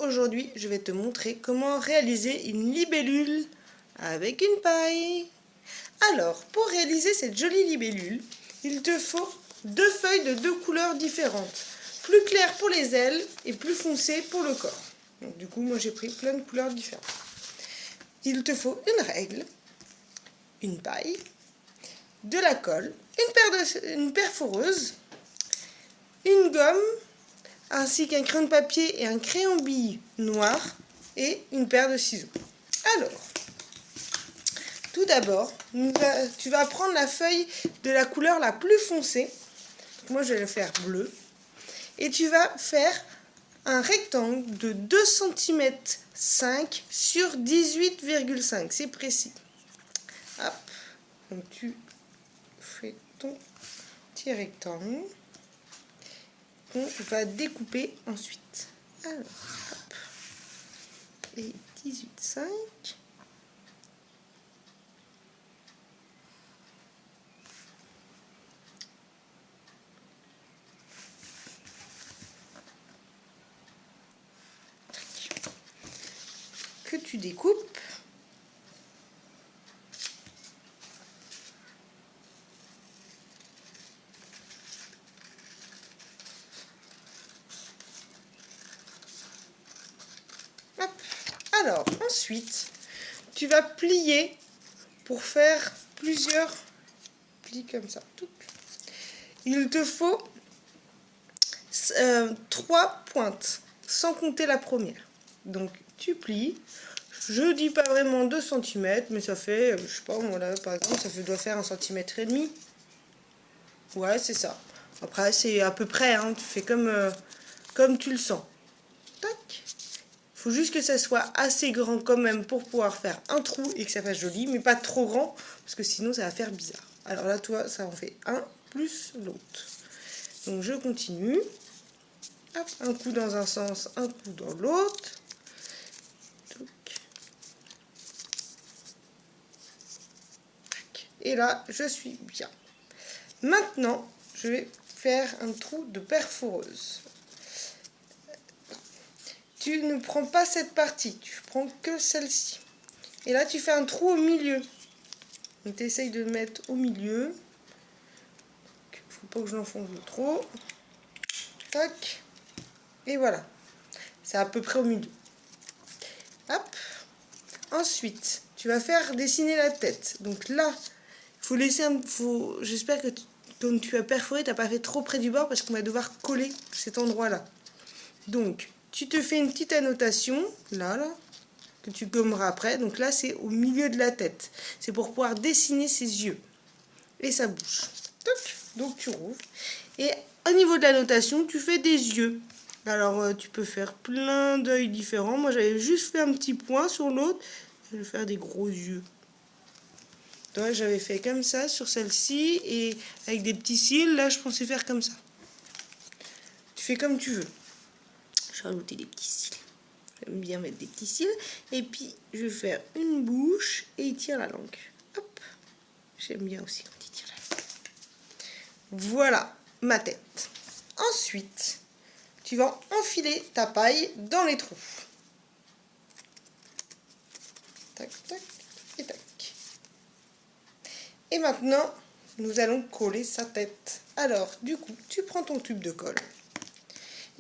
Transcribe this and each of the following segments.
aujourd'hui, je vais te montrer comment réaliser une libellule avec une paille. Alors, pour réaliser cette jolie libellule, il te faut 2 feuilles de 2 couleurs différentes. Plus claires pour les ailes et plus foncées pour le corps. Donc, du coup, moi j'ai pris plein de couleurs différentes. Il te faut une règle, une paille, de la colle, une perforeuse, une gomme, ainsi qu'un crayon de papier et un crayon bille noir et une paire de ciseaux. Alors, tout d'abord, tu vas prendre la feuille de la couleur la plus foncée. Moi, je vais le faire bleu. Et tu vas faire un rectangle de 2 cm 5 sur 18,5. C'est précis. Hop. Donc, tu fais ton petit rectangle. On va découper ensuite. Alors, hop. Et 18,5. Que tu découpes. Hop. Alors, ensuite, tu vas plier pour faire plusieurs plis comme ça. Il te faut 3 pointes, sans compter la première. Donc, tu plies. Je dis pas vraiment 2 cm, mais ça fait, je sais pas, moi là, par exemple, doit faire 1,5 cm. Ouais, c'est ça. Après, c'est à peu près, hein, tu fais comme tu le sens. Tac. Faut juste que ça soit assez grand quand même pour pouvoir faire un trou et que ça fasse joli, mais pas trop grand, parce que sinon ça va faire bizarre. Alors là, toi, ça en fait un plus l'autre. Donc je continue. Hop, un coup dans un sens, un coup dans l'autre. Et là, je suis bien. Maintenant, je vais faire un trou de perforeuse. Tu ne prends pas cette partie, tu prends que celle-ci. Et là, tu fais un trou au milieu. Donc, tu essayes de mettre au milieu. Il ne faut pas que je l'enfonce trop. Tac. Et voilà. C'est à peu près au milieu. Hop. Ensuite, tu vas faire dessiner la tête. Donc là, il faut laisser un... J'espère que comme tu as perforé, tu n'as pas fait trop près du bord parce qu'on va devoir coller cet endroit-là. Donc, tu te fais une petite annotation, là, que tu gommeras après. Donc là, c'est au milieu de la tête. C'est pour pouvoir dessiner ses yeux et sa bouche. Donc, tu rouvres. Et au niveau de la notation, tu fais des yeux. Alors, tu peux faire plein d'œils différents. Moi, j'avais juste fait un petit point sur l'autre. Je vais faire des gros yeux. Donc, j'avais fait comme ça sur celle-ci. Et avec des petits cils, là, je pensais faire comme ça. Tu fais comme tu veux. Je vais rajouter des petits cils. J'aime bien mettre des petits cils. Et puis, je vais faire une bouche et il tire la langue. Hop. J'aime bien aussi quand il tire la langue. Voilà ma tête. Ensuite, tu vas enfiler ta paille dans les trous. Tac, tac et tac. Et maintenant, nous allons coller sa tête. Alors, du coup, tu prends ton tube de colle.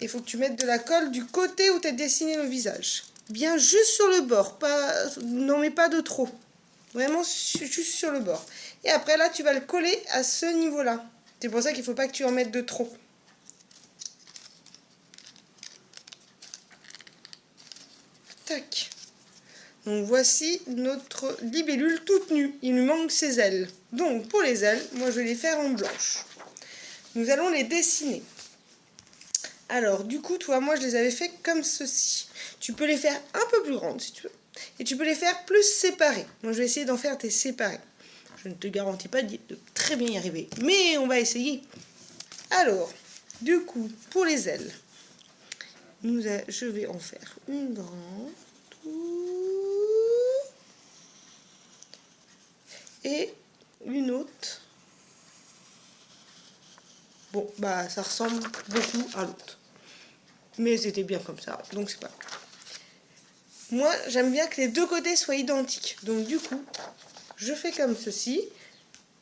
Il faut que tu mettes de la colle du côté où tu as dessiné le visage. Bien juste sur le bord, n'en mets pas de trop. Vraiment juste sur le bord. Et après là, tu vas le coller à ce niveau-là. C'est pour ça qu'il ne faut pas que tu en mettes de trop. Tac. Donc voici notre libellule toute nue. Il lui manque ses ailes. Donc pour les ailes, moi je vais les faire en blanche. Nous allons les dessiner. Alors, du coup, toi, moi, je les avais fait comme ceci. Tu peux les faire un peu plus grandes, si tu veux. Et tu peux les faire plus séparées. Moi, je vais essayer d'en faire des séparées. Je ne te garantis pas de très bien y arriver. Mais on va essayer. Alors, du coup, pour les ailes, je vais en faire une grande. Et une autre. Bon, bah, ça ressemble beaucoup à l'autre. Mais c'était bien comme ça, donc c'est pas grave. Moi, j'aime bien que les deux côtés soient identiques. Donc du coup, je fais comme ceci.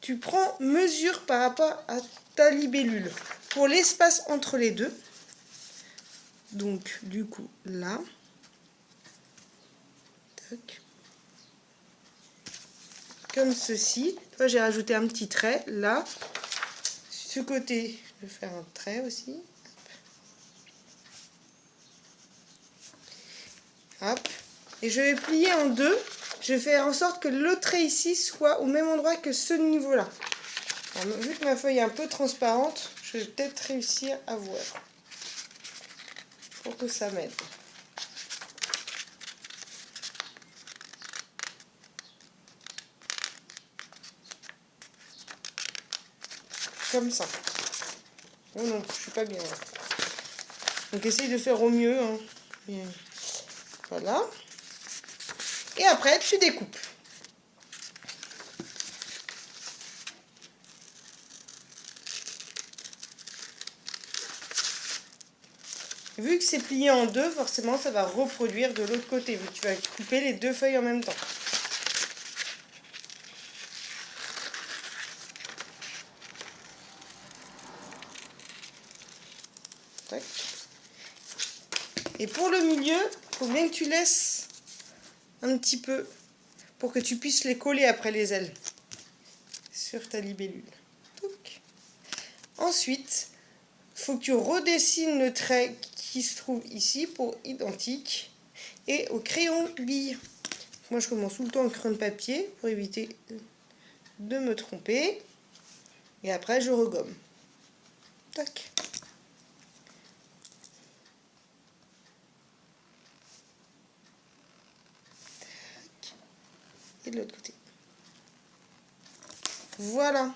Tu prends mesure par rapport à ta libellule pour l'espace entre les deux. Donc du coup, là. Tac. Comme ceci. Toi, j'ai rajouté un petit trait là. Ce côté, je vais faire un trait aussi. Hop. Et je vais plier en deux. Je vais faire en sorte que le trait ici soit au même endroit que ce niveau-là. Vu que ma feuille est un peu transparente, je vais peut-être réussir à voir. Pour que ça m'aide. Comme ça. Oh non, je suis pas bien. Donc essaye de faire au mieux. Hein. Bien. Voilà. Et après, tu découpes. Vu que c'est plié en deux, forcément, ça va reproduire de l'autre côté. Vu que tu vas couper les deux feuilles en même temps. Tac. Et pour le milieu, il faut bien que tu laisses un petit peu pour que tu puisses les coller après les ailes sur ta libellule. Touc. Ensuite, il faut que tu redessines le trait qui se trouve ici pour identique et au crayon bille. Moi, je commence tout le temps au crayon de papier pour éviter de me tromper. Et après, je regomme. Tac. Et de l'autre côté. Voilà.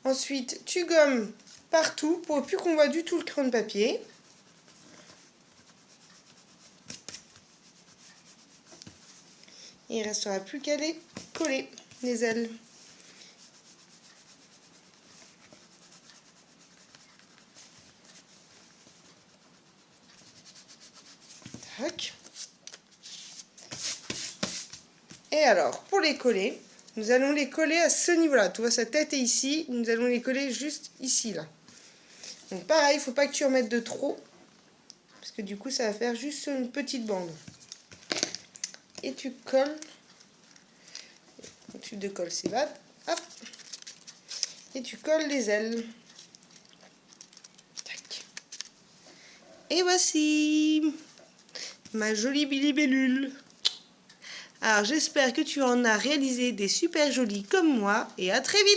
Ensuite, tu gommes partout pour plus qu'on voit du tout le crayon de papier. Et il ne restera plus qu'à les coller, les ailes. Tac. Et alors, pour les coller, nous allons les coller à ce niveau-là. Tu vois, sa tête est ici. Nous allons les coller juste ici, là. Donc pareil, il ne faut pas que tu en mettes de trop. Parce que du coup, ça va faire juste une petite bande. Et tu colles. Tu décolles ces vagues. Hop. Et tu colles les ailes. Tac. Et voici ma jolie libellule. Alors j'espère que tu en as réalisé des super jolies comme moi. Et à très vite!